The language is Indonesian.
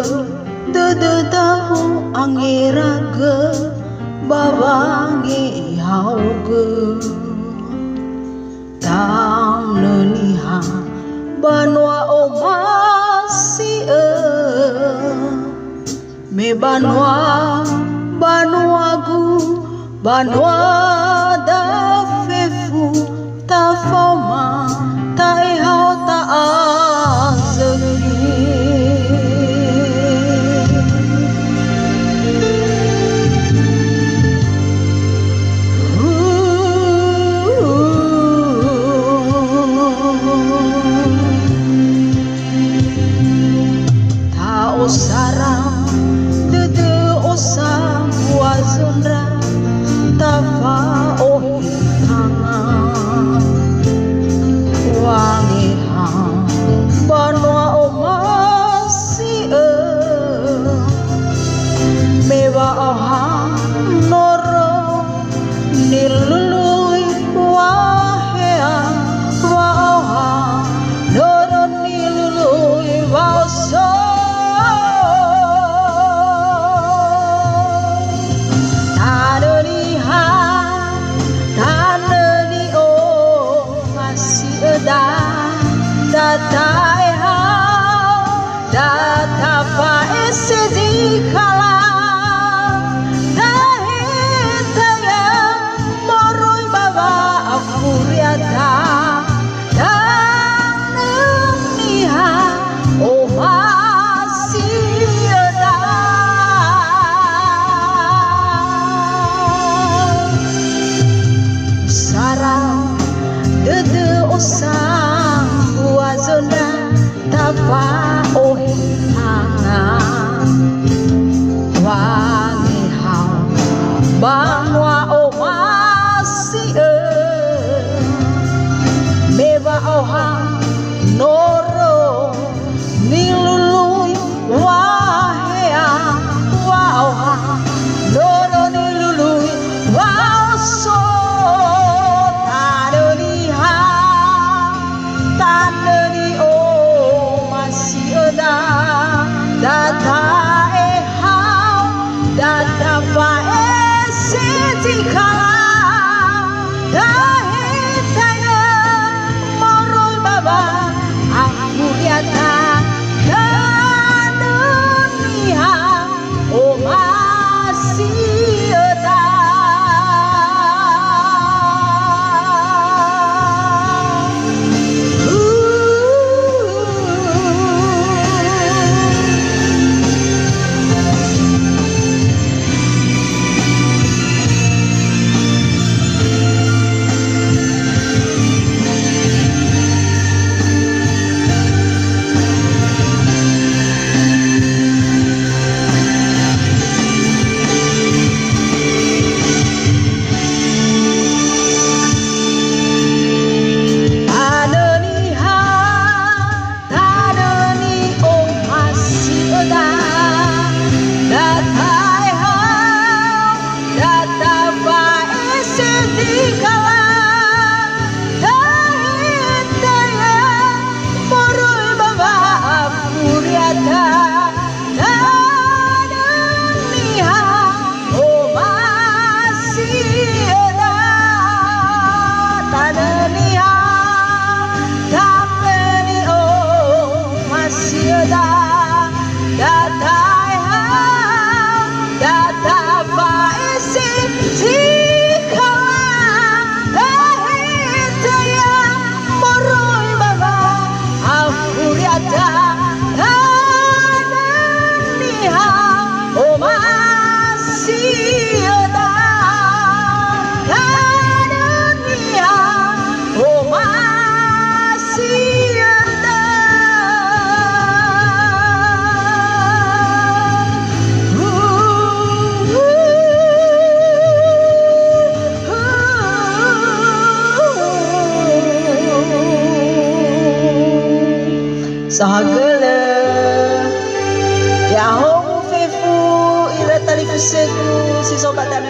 Dede tahu angiraga babangi hauge tam neniha banwa omasi me banwagu banwa da fefu ta foma ta hao ta azagi sarang dede osam wazundra tafa ohitanga wangi hang banwa omasi mewa ohang noro nilului wahea wa ohang noro nilului waso datai hao data fa esedi kala dahitaya moroi baba afuriata dan niha oh masih ada sarang dede osang wazona tapa ohanga wangi hao banwa omasi mewa ohang noro nilului wahea wa ohang noro nilului waso data hao data fa eseti kala dahitaya moroi baba afuriata dan dunia oh masih ada Sahagala ya hong fefu ira tali fuseku si sobat dan